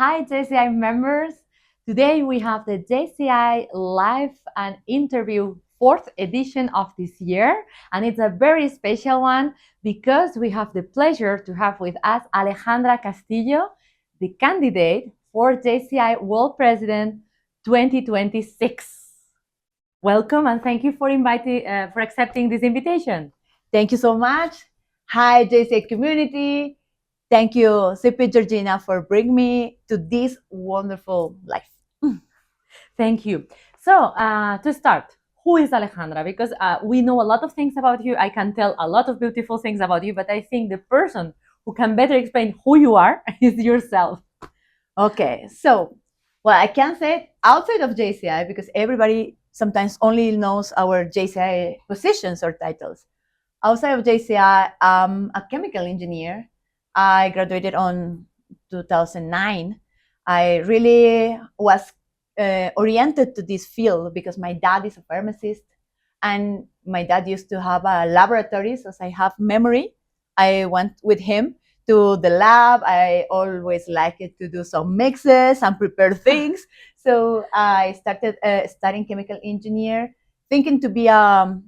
Hi, JCI members. Today we have the JCI Live and Interview 4th edition of this year, and it's a very special one because we have the pleasure to have with us Alejandra Castillo, the candidate for JCI World President 2026. Welcome and thank you for accepting this invitation. Thank you so much. Hi, JCI community. Thank you, 𝗟𝗶𝘃𝗲𝗄𝘀 Georgina, for bringing me to this wonderful life. Thank you. So, to start, who is Alejandra? Because we know a lot of things about you. I can tell a lot of beautiful things about you, but I think the person who can better explain who you are is yourself. Okay, so, well, I can't say it outside of JCI because everybody sometimes only knows our JCI positions or titles. Outside of JCI, I'm a chemical engineer. I graduated on 2009. I really was oriented to this field because my dad is a pharmacist and my dad used to have a laboratory, so I have memory. I went with him to the lab. I always liked to do some mixes and prepare things. So I started studying chemical engineer, thinking to be a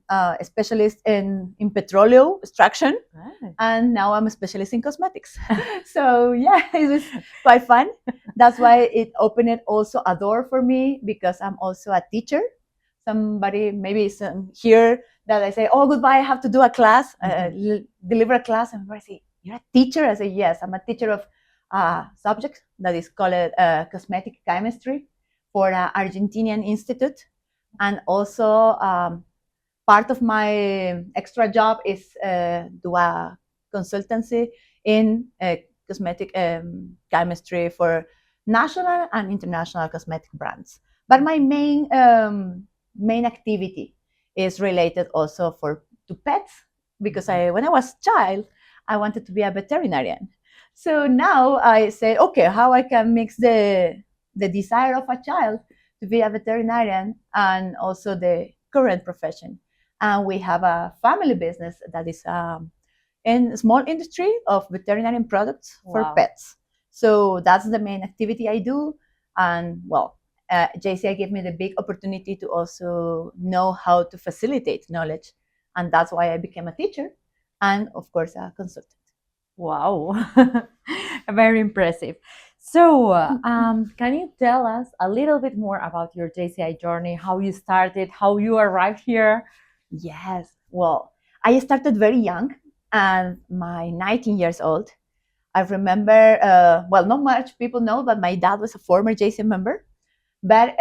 specialist in petroleum extraction. Right. And now I'm a specialist in cosmetics. So yeah, it was quite fun. That's why it opened also a door for me because I'm also a teacher. Somebody maybe here that I say, oh, goodbye, I have to do a class, deliver a class. And I say, you're a teacher? I say, yes, I'm a teacher of a subject that is called cosmetic chemistry for an Argentinian institute. And also part of my extra job is do a consultancy in cosmetic chemistry for national and international cosmetic brands. But my main activity is related also to pets because when I was a child, I wanted to be a veterinarian. So now I say, okay, how I can mix the desire of a child to be a veterinarian and also the current profession. And we have a family business that is in a small industry of veterinary products for pets. So that's the main activity I do. And well, JCI gave me the big opportunity to also know how to facilitate knowledge. And that's why I became a teacher and of course a consultant. Wow, very impressive. So, can you tell us a little bit more about your JCI journey, how you started, how you arrived here? Yes, well, I started very young and my 19 years old. I remember, well, not much people know, but my dad was a former JCI member, but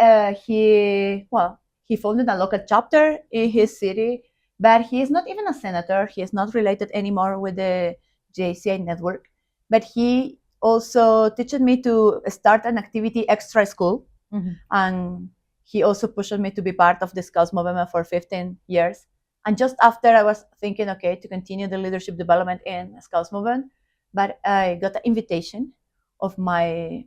he founded a local chapter in his city, but he is not even a senator. He is not related anymore with the JCI network, but he also taught me to start an activity extra school. And he also pushed me to be part of the Scouts movement for 15 years. And just after I was thinking, okay, to continue the leadership development in Scouts movement, but I got an invitation of a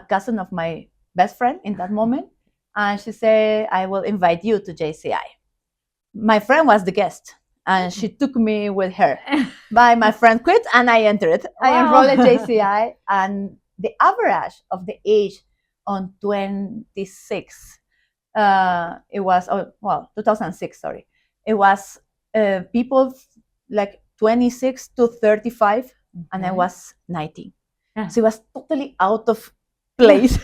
cousin of my best friend in that moment. And she said, I will invite you to JCI. My friend was the guest and she took me with her. But my friend quit and I entered. Wow. I enrolled at JCI and the average of the age on 26, it was, 2006, sorry. It was people like 26 to 35 and I was 19. Yeah. So it was totally out of place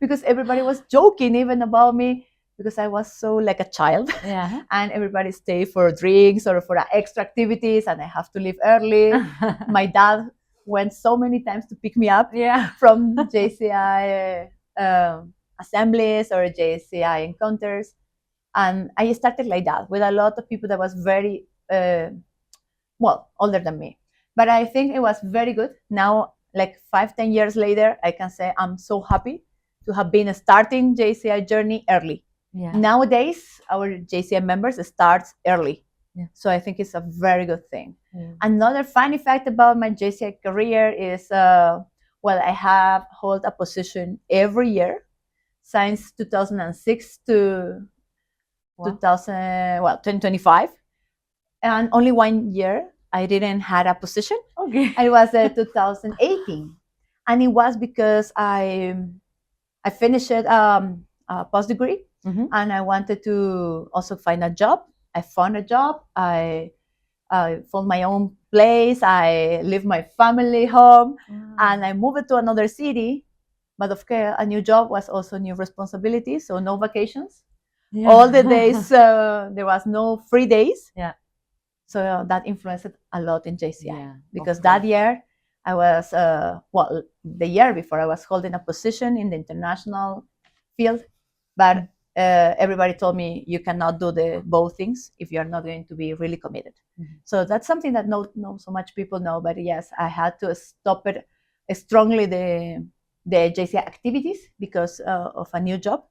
because everybody was joking even about me because I was so like a child. Yeah. And everybody stayed for drinks or for extra activities and I have to leave early. My dad went so many times to pick me up from JCI assemblies or JCI encounters. And I started like that with a lot of people that was very, older than me. But I think it was very good. Now, like 5-10 years later, I can say I'm so happy to have been starting JCI journey early. Yeah. Nowadays, our JCI members start early. Yeah. So I think it's a very good thing. Yeah. Another funny fact about my JCI career is, I have held a position every year since 2006 to 2025. And only 1 year I didn't have a position. Okay. It was 2018. And it was because I finished a post degree, and I wanted to also find a job. I found a job. I found my own place. I lived my family home, and I moved to another city. But of course, a new job was also new responsibilities, so no vacations. Yeah. All the days, there was no free days. Yeah. So that influenced a lot in JCI, because that year I was, the year before I was holding a position in the international field, but everybody told me you cannot do both things if you are not going to be really committed. So that's something that not so much people know, but yes, I had to stop it strongly, the JCI activities, because of a new job.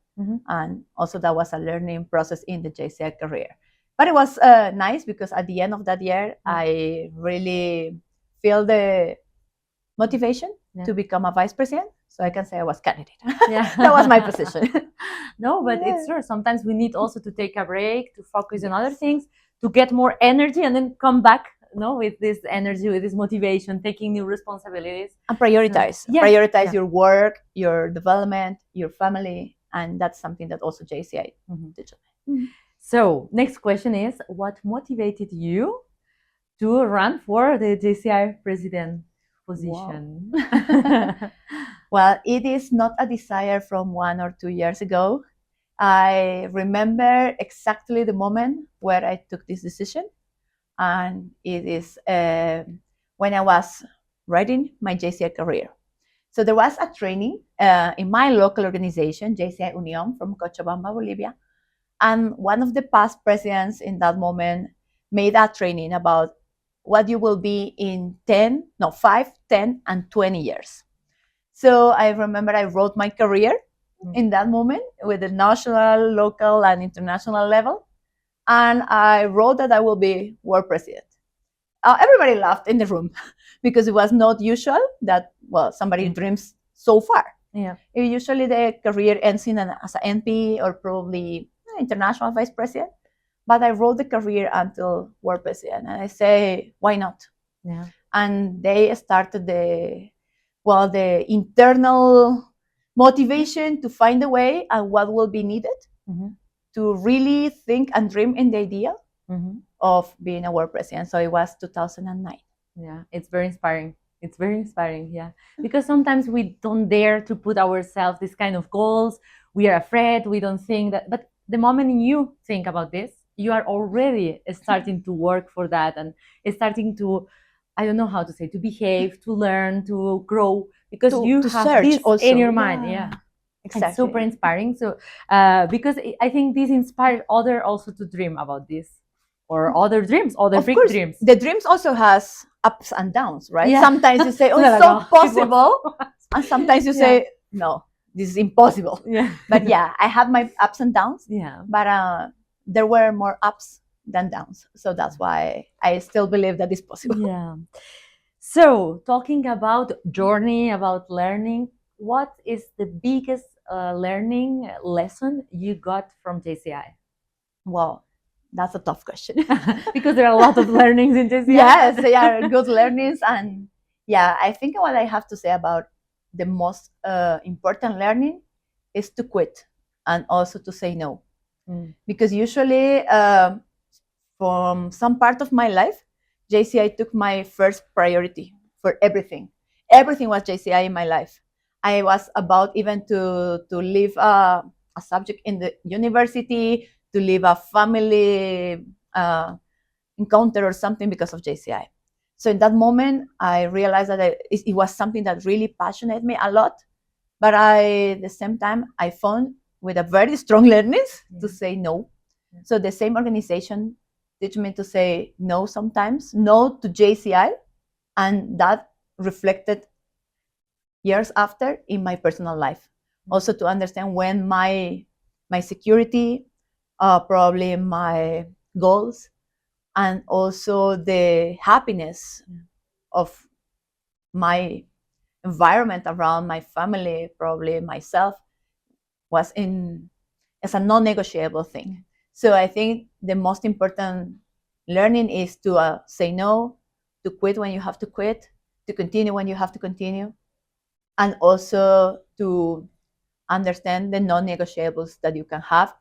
And also that was a learning process in the JCI career. But it was nice, because at the end of that year, I really feel the motivation to become a vice president. So I can say I was candidate. That was my position. No, but it's true. Sometimes we need also to take a break, to focus on other things, to get more energy, and then come back, with this energy, with this motivation, taking new responsibilities. And prioritize. Prioritize your work, your development, your family. And that's something that also JCI teaches me. So next question is, what motivated you to run for the JCI President position? Wow. Well, it is not a desire from 1 or 2 years ago. I remember exactly the moment where I took this decision. And it is when I was writing my JCI career. So there was a training in my local organization, JCI Unión, from Cochabamba, Bolivia. And one of the past presidents in that moment made a training about what you will be in 5, 10, and 20 years. So I remember I wrote my career in that moment with the national, local, and international level. And I wrote that I will be world president. Everybody laughed in the room because it was not usual that, somebody dreams so far. Yeah. Usually the career ends as an MP or probably international vice president. But I wrote the career until world president, and I say, why not? Yeah. And they started the internal motivation to find a way and what will be needed to really think and dream in the idea of being a world president. So it was 2009. Yeah, it's very inspiring. It's very inspiring, yeah. Because sometimes we don't dare to put ourselves these kind of goals. We are afraid, we don't think that, but the moment you think about this, you are already starting to work for that and starting to, I don't know how to say, to behave, to learn, to grow, because you have this also in your mind. Yeah. Exactly. It's super inspiring. So, because I think this inspired others also to dream about this, or other dreams, other big dreams. The dreams also has ups and downs, right? Yeah. Sometimes you say, oh, it's so possible. And sometimes you say, no, this is impossible. Yeah. But yeah, I had my ups and downs. Yeah. But there were more ups than downs. So that's why I still believe that it's possible. Yeah. So talking about journey, about learning, what is the biggest learning lesson you got from JCI? Well, that's a tough question. Because there are a lot of learnings in JCI. Yes, they are good learnings. And yeah, I think what I have to say about the most important learning is to quit and also to say no. Because usually from some part of my life, JCI took my first priority for everything. Everything was JCI in my life. I was about even to leave a subject in the university, to leave a family encounter or something because of JCI. So in that moment, I realized that it was something that really passionate me a lot. But at the same time, I found with a very strong learnings to say no. So the same organization teach me to say no sometimes, no to JCI, and that reflected years after in my personal life. Also to understand when my security, probably my goals, and also the happiness of my environment around my family, probably myself, was as a non-negotiable thing. So I think the most important learning is to say no, to quit when you have to quit, to continue when you have to continue. and also to understand the non-negotiables that you can have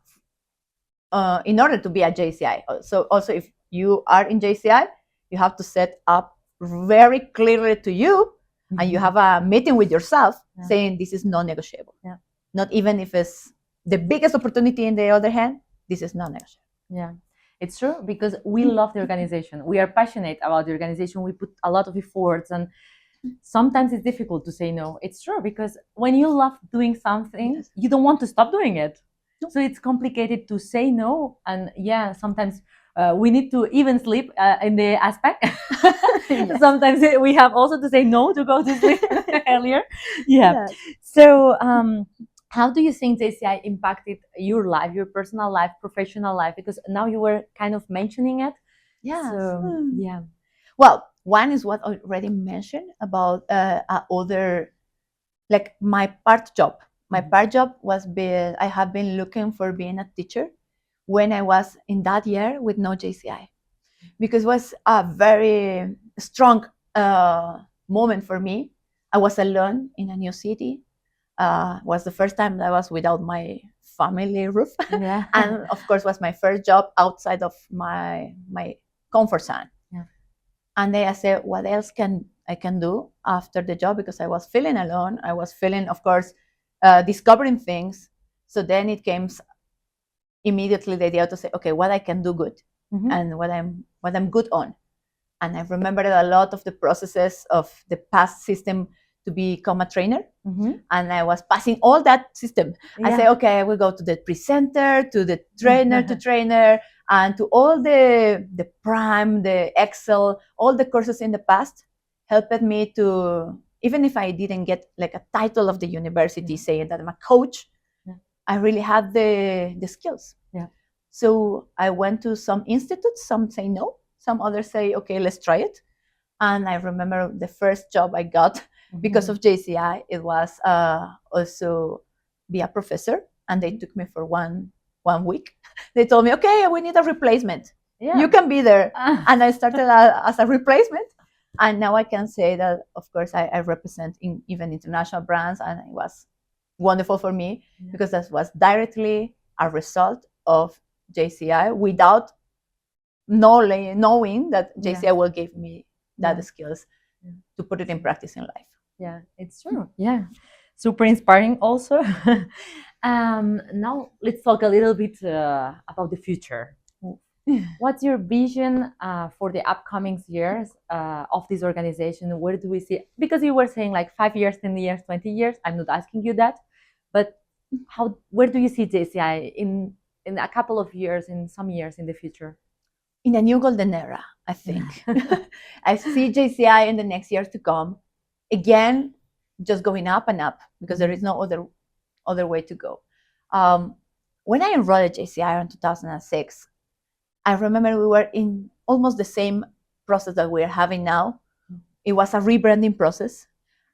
in order to be a JCI. So also if you are in JCI, you have to set up very clearly to you, and you have a meeting with yourself saying this is non-negotiable. Not even if it's the biggest opportunity in the other hand, this is non-negotiable. Yeah, it's true, because we love the organization. We are passionate about the organization. We put a lot of efforts, and sometimes it's difficult to say no. It's true, because when you love doing something, you don't want to stop doing it. So it's complicated to say no. And yeah, sometimes we need to even sleep in the ASPAC. Sometimes we have also to say no to go to sleep earlier. Yeah. So how do you think JCI impacted your life, your personal life, professional life? Because now you were kind of mentioning it. Yeah. So, yeah. Well, one is what I already mentioned about other, like my part job. My part job was I have been looking for being a teacher when I was in that year with no JCI, because it was a very strong moment for me. I was alone in a new city. Was the first time that I was without my family roof. And of course was my first job outside of my comfort zone. And then I said, what else can I do after the job? Because I was feeling alone. I was feeling, of course, discovering things. So then it came immediately the idea to say, okay, what I can do good and what I'm good on. And I remembered a lot of the processes of the past system to become a trainer. And I was passing all that system. I say, okay, I will go to the presenter, to the trainer, to trainer, and to all the Prime, the Excel, all the courses in the past helped me to, even if I didn't get like a title of the university saying that I'm a coach, I really had the skills. So I went to some institutes, some say no, some others say, okay, let's try it. And I remember the first job I got because of JCI, it was also be a professor. And they took me for one week. They told me, okay, we need a replacement. You can be there. And I started as a replacement. And now I can say that, of course, I represent even international brands. And it was wonderful for me because that was directly a result of JCI without knowing that JCI will give me that skills to put it in practice in life. Yeah, it's true. Yeah, super inspiring also. Now let's talk a little bit about the future. What's your vision for the upcoming years of this organization? Where do we see? Because you were saying like 5 years, 10 years, 20 years. I'm not asking you that, but where do you see JCI in a couple of years, in some years in the future? In a new golden era, I think. I see JCI in the next years to come, again, just going up and up, because there is no other way to go. When I enrolled at JCI in 2006, I remember we were in almost the same process that we're having now. It was a rebranding process.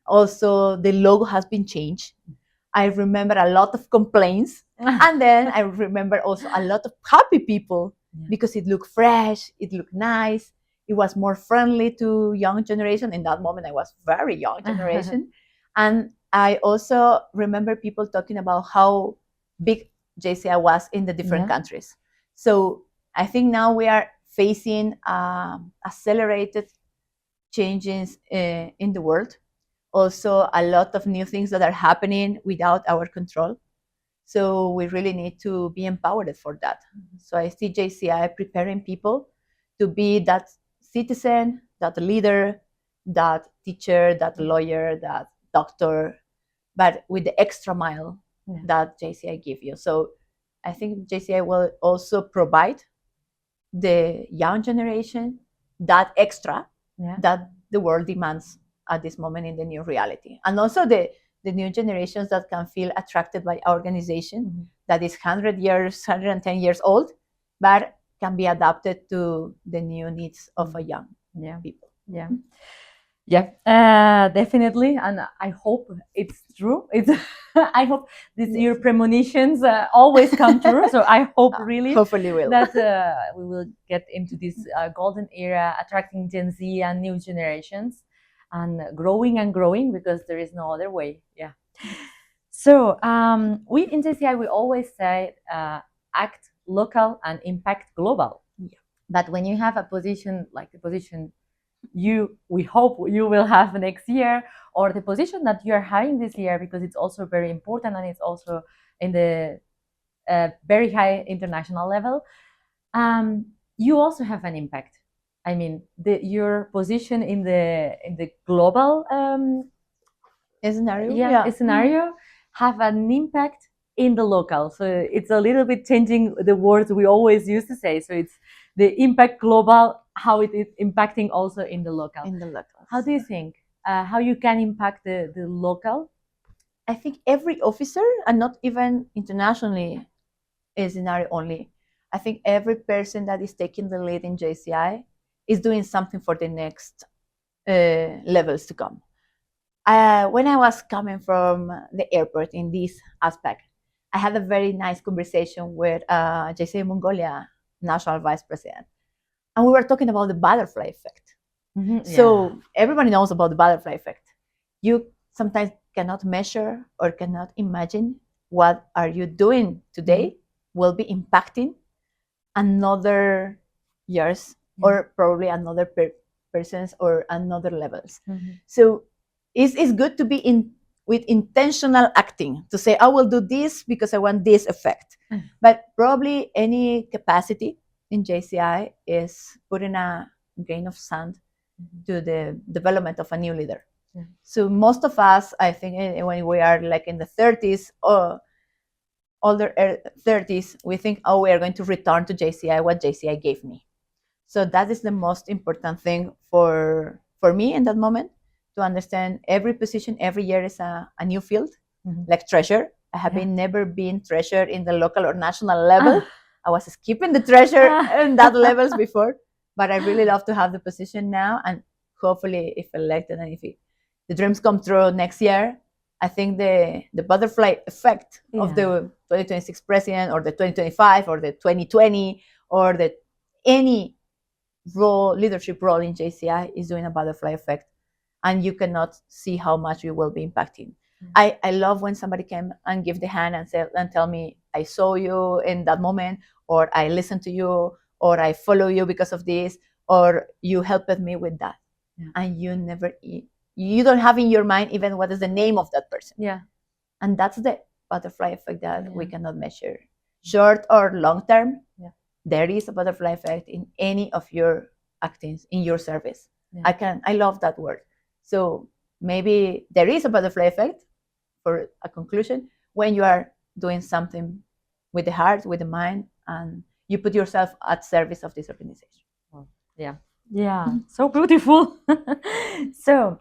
Also, the logo has been changed. I remember a lot of complaints. And then I remember also a lot of happy people because it looked fresh, it looked nice. It was more friendly to young generation. In that moment, I was very young generation. And I also remember people talking about how big JCI was in the different countries. So I think now we are facing accelerated changes in the world. Also, a lot of new things that are happening without our control. So we really need to be empowered for that. So I see JCI preparing people to be that citizen, that leader, that teacher, that lawyer, that doctor, but with the extra mile that JCI give you. So I think JCI will also provide the young generation that extra that the world demands at this moment in the new reality. And also the new generations that can feel attracted by our organization that is 100 years, 110 years old, but can be adapted to the new needs of a young people. Definitely. And I hope it's true. I hope your premonitions always come true. So I hope really hopefully will. that we will get into this golden era, attracting Gen Z and new generations. and growing because there is no other way. Yeah. So we in JCI, we always say act local and impact global. Yeah. But when you have a position like the position we hope you will have next year, or the position that you are having this year, because it's also very important and it's also in the very high international level, you also have an impact. I mean, your position in the global scenario have an impact in the local. So it's a little bit changing the words we always used to say. So it's the impact global, how it is impacting also in the local. In the local. How do you think? How you can impact the local? I think every officer, and not even internationally, is scenario only. I think every person that is taking the lead in JCI is doing something for the next levels to come. When I was coming from the airport in this aspect, I had a very nice conversation with JCI Mongolia National Vice President. And we were talking about the butterfly effect. Mm-hmm, so everybody knows about the butterfly effect. You sometimes cannot measure or cannot imagine what are you doing today will be impacting another years or probably another persons or another levels. So it's good to be with intentional acting, to say I will do this because I want this effect. But probably any capacity in JCI is putting a grain of sand to the development of a new leader. So most of us, I think, when we are like in the 30s or older 30s, we think, oh, we are going to return to JCI what JCI gave me. So that is the most important thing for me in that moment, to understand every position every year is a new field. Like treasurer, I have never been treasurer in the local or national level. I was skipping the treasurer in that levels before, but I really love to have the position now, and hopefully if elected and if the dreams come true next year, I think the butterfly effect of the 2026 president or the 2025 or the 2020 or the any leadership role in JCI is doing a butterfly effect, and you cannot see how much you will be impacting. I love when somebody came and give the hand and tell me, I saw you in that moment, or I listened to you, or I follow you because of this, or you helped me with that. And you don't have in your mind even what is the name of that person. And that's the butterfly effect that we cannot measure. Short or long term, there is a butterfly effect in any of your actings in your service. I love that word. So maybe there is a butterfly effect, for a conclusion, when you are doing something with the heart, with the mind, and you put yourself at service of this organization. So beautiful. So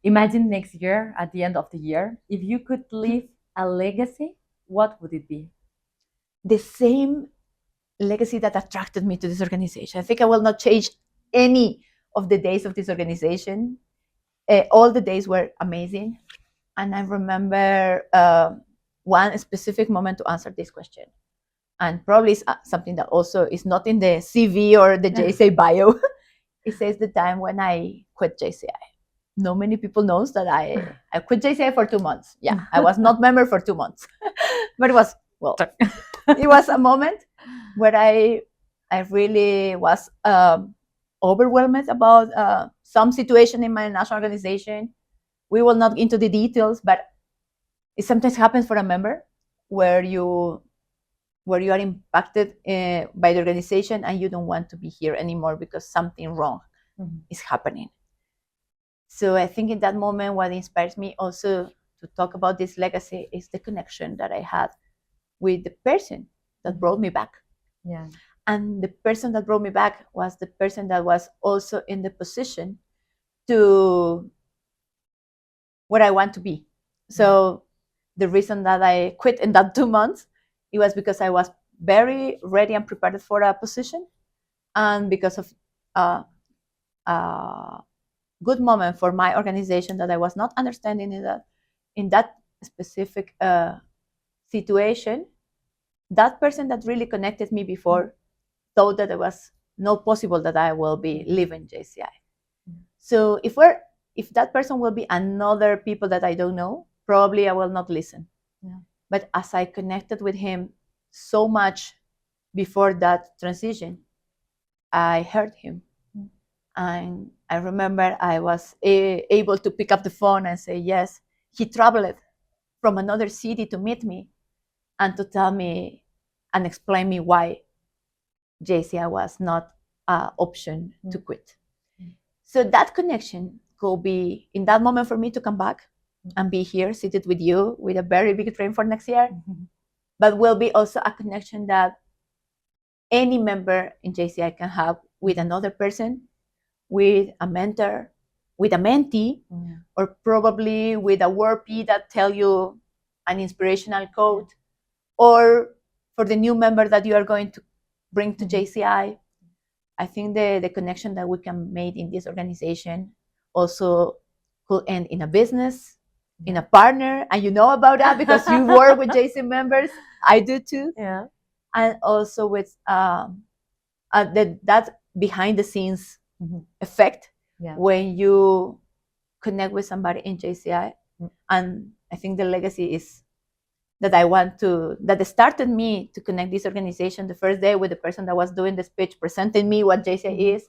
imagine next year, at the end of the year, if you could leave a legacy, what would it be? The same legacy that attracted me to this organization. I think I will not change any of the days of this organization. All the days were amazing. And I remember one specific moment to answer this question. And probably it's something that also is not in the CV or the JCI bio. It says the time when I quit JCI. Not many people knows that I quit JCI for 2 months. I was not member for 2 months. But it was, it was a moment where I really was overwhelmed about some situation in my national organization. We will not into the details, but it sometimes happens for a member where you are impacted by the organization and you don't want to be here anymore because something wrong is happening. So I think in that moment, what inspires me also to talk about this legacy is the connection that I had with the person that brought me back. And the person that brought me back was the person that was also in the position to where I want to be. So the reason that I quit in that 2 months, it was because I was very ready and prepared for a position, and because of a good moment for my organization that I was not understanding in that specific situation, that person that really connected me before thought that it was not possible that I will be leaving JCI. So if if that person will be another people that I don't know, probably I will not listen. Yeah. But as I connected with him so much before that transition, I heard him. And I remember I was able to pick up the phone and say, yes, he traveled from another city to meet me and to tell me and explain me why JCI was not an option to quit. So that connection could be in that moment for me to come back and be here seated with you with a very big dream for next year, but will be also a connection that any member in JCI can have with another person, with a mentor, with a mentee, or probably with a 𝗟𝗶𝘃𝗲 that tell you an inspirational quote, or for the new member that you are going to bring to JCI. I think the connection that we can make in this organization also could end in a business, in a partner, and you know about that because you work with JCI members. I do too. Yeah. And also with that behind the scenes effect when you connect with somebody in JCI. And I think the legacy is that I want to, that started me to connect this organization the first day with the person that was doing the speech, presenting me what JCI is,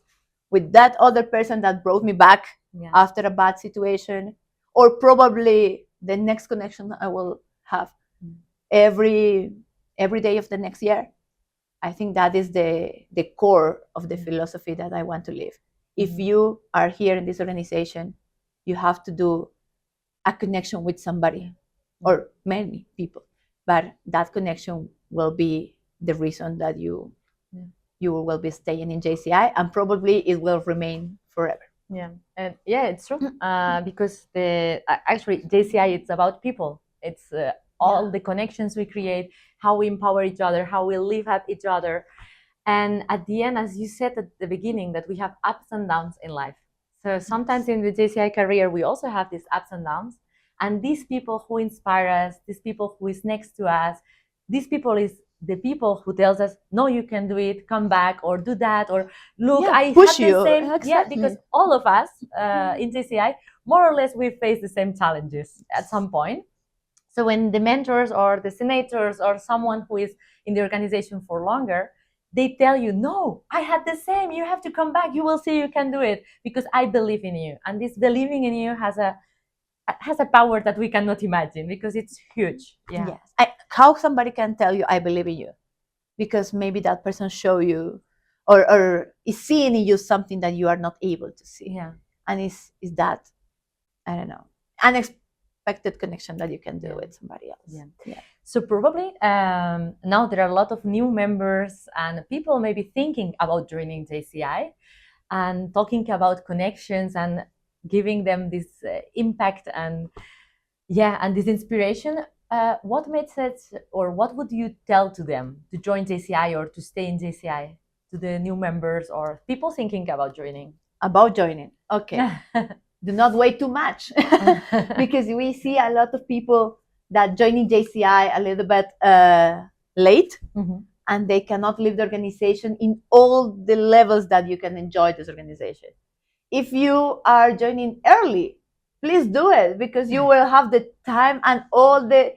with that other person that brought me back after a bad situation, or probably the next connection I will have every day of the next year. I think that is the core of the philosophy that I want to live. If you are here in this organization, you have to do a connection with somebody or many people, but that connection will be the reason that you will be staying in JCI, and probably it will remain forever. Yeah, and yeah, it's true. Because actually JCI, it's about people. It's all the connections we create, how we empower each other, how we live at each other, and at the end, as you said at the beginning, that we have ups and downs in life. So sometimes in the JCI career, we also have these ups and downs. And these people who inspire us, these people who is next to us, these people is the people who tells us, no, you can do it, come back, or do that, or look, I push have you. the same. Exactly. Yeah, because all of us in JCI, more or less, we face the same challenges at some point. So when the mentors or the senators or someone who is in the organization for longer, they tell you, no, I had the same, you have to come back, you will see you can do it, because I believe in you. And this believing in you has a power that we cannot imagine, because it's huge. Yeah. Yes. How somebody can tell you, I believe in you? Because maybe that person show you or is seeing in you something that you are not able to see. Yeah. And is that, I don't know, unexpected connection that you can do with somebody else. Yeah. So probably now there are a lot of new members and people maybe thinking about joining JCI and talking about connections and giving them this impact and this inspiration. What makes it, or what would you tell to them to join JCI or to stay in JCI, to the new members or people thinking about joining? About joining, okay. Do not wait too much, because we see a lot of people that joining JCI a little bit late, and they cannot leave the organization in all the levels that you can enjoy this organization. If you are joining early, please do it, because you will have the time and all the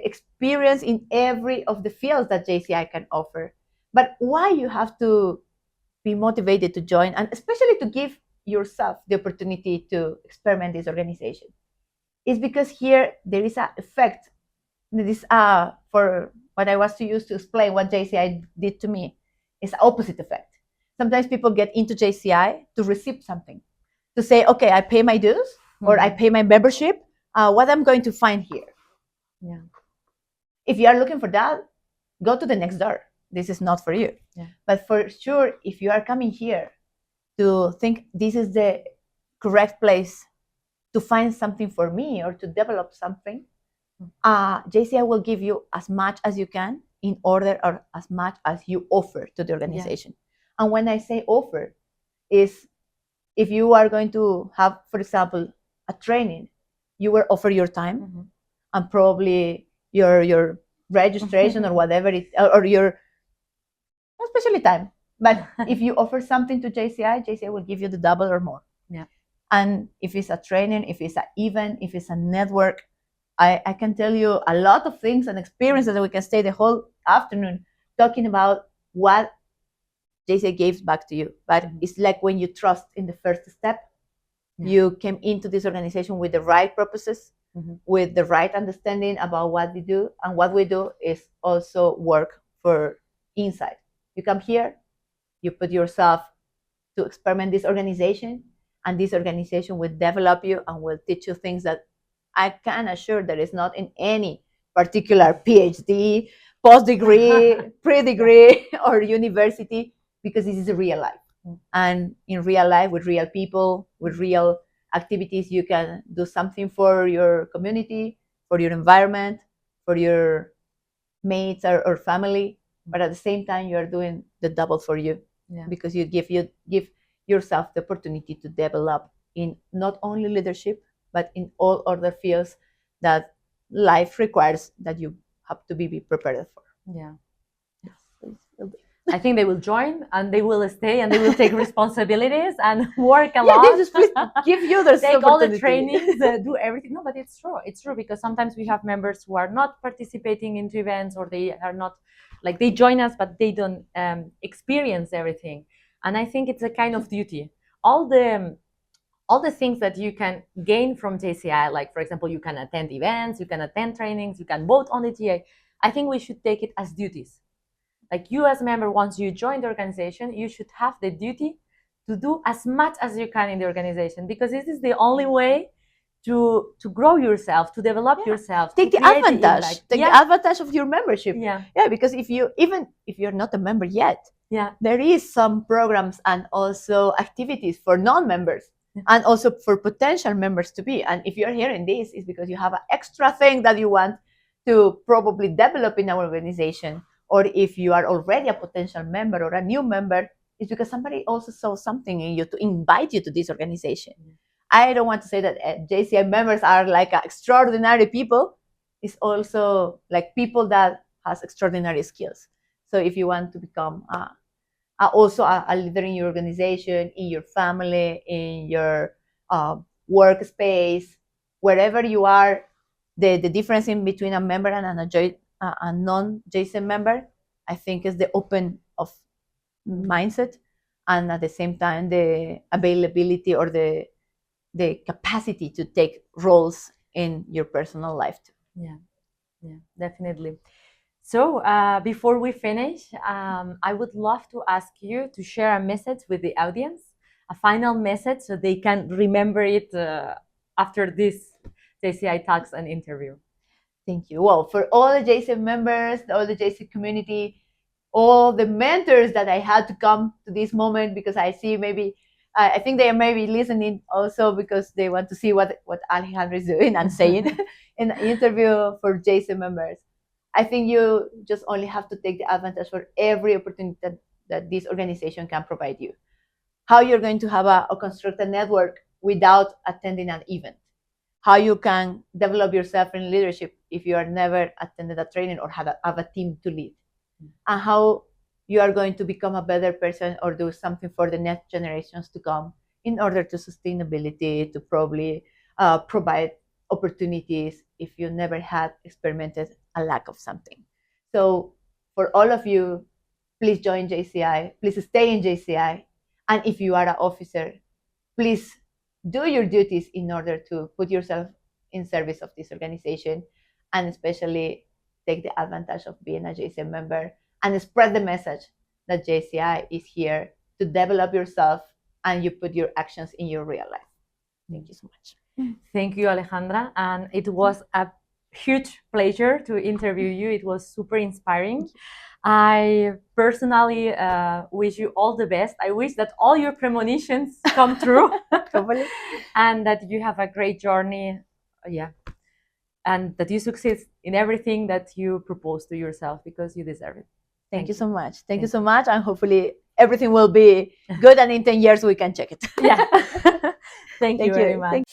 experience in every of the fields that JCI can offer. But why you have to be motivated to join, and especially to give yourself the opportunity to experiment this organization, is because here there is an effect. This for what I was to use to explain what JCI did to me, is an opposite effect. Sometimes people get into JCI to receive something, to say, okay, I pay my dues or I pay my membership. What I'm going to find here? Yeah. If you are looking for that, go to the next door. This is not for you. Yeah. But for sure, if you are coming here to think this is the correct place to find something for me or to develop something, JCI will give you as much as you can in order, or as much as you offer to the organization. Yeah. And when I say offer, is if you are going to have, for example, a training, you will offer your time and probably your registration or whatever it, or your, especially time. But if you offer something to JCI, JCI will give you the double or more. Yeah. And if it's a training, if it's an event, if it's a network, I can tell you a lot of things and experiences that we can stay the whole afternoon talking about what JCI gives back to you. But it's like when you trust in the first step, you came into this organization with the right purposes, with the right understanding about what we do. And what we do is also work for inside. You come here, you put yourself to experiment this organization, and this organization will develop you and will teach you things that I can assure that is not in any particular PhD, post-degree, pre-degree, or university, because this is a real life. And in real life, with real people, with real activities, you can do something for your community, for your environment, for your mates or family, but at the same time, you are doing the double for you, because you give yourself the opportunity to develop in not only leadership, but in all other fields that life requires that you have to be prepared for. I think they will join and they will stay and they will take responsibilities and work a lot. They just give you the take all the trainings, do everything. No, but it's true. It's true, because sometimes we have members who are not participating into events, or they are not, like, they join us, but they don't experience everything. And I think it's a kind of duty. All the things that you can gain from JCI, like, for example, you can attend events, you can attend trainings, you can vote on the TA. I think we should take it as duties. Like, you as a member, once you join the organization, you should have the duty to do as much as you can in the organization, because this is the only way to grow yourself, to develop yourself. Take the advantage. Take the advantage of your membership. Because if you're not a member yet, there is some programs and also activities for non-members. And also for potential members to be. And if you're hearing this, it's because you have an extra thing that you want to probably develop in our organization. Or if you are already a potential member or a new member, it's because somebody also saw something in you to invite you to this organization. I don't want to say that JCI members are like extraordinary people. It's also like people that has extraordinary skills. So if you want to become also a leader in your organization, in your family, in your workspace, wherever you are, the difference in between a member and a non-JCI member, I think, is the open of mindset, and at the same time the availability or the capacity to take roles in your personal life too. Yeah, definitely. So before we finish, I would love to ask you to share a message with the audience, a final message, so they can remember it after this JCI talks and interview. Thank you. Well, for all the JCI members, all the JCI community, all the mentors that I had to come to this moment, because I see I think they may be listening also because they want to see what Alejandra is doing and saying in the interview for JCI members. I think you just only have to take the advantage for every opportunity that this organization can provide you. How you're going to have or construct a network without attending an event. How you can develop yourself in leadership if you are never attended a training or have a team to lead. And how you are going to become a better person or do something for the next generations to come in order to sustainability, to probably provide opportunities if you never had experimented a lack of something. So for all of you, please join JCI, please stay in JCI. And if you are an officer, please do your duties in order to put yourself in service of this organization, and especially take the advantage of being a JCI member and spread the message that JCI is here to develop yourself and you put your actions in your real life. Thank you so much. Thank you, Alejandra. And it was a huge pleasure to interview you. It was super inspiring. I personally wish you all the best. I wish that all your premonitions come true. And that you have a great journey. And that you succeed in everything that you propose to yourself, because you deserve it. Thank you so much. Thank you so much. And hopefully everything will be good. And in 10 years, we can check it. Thank you very much.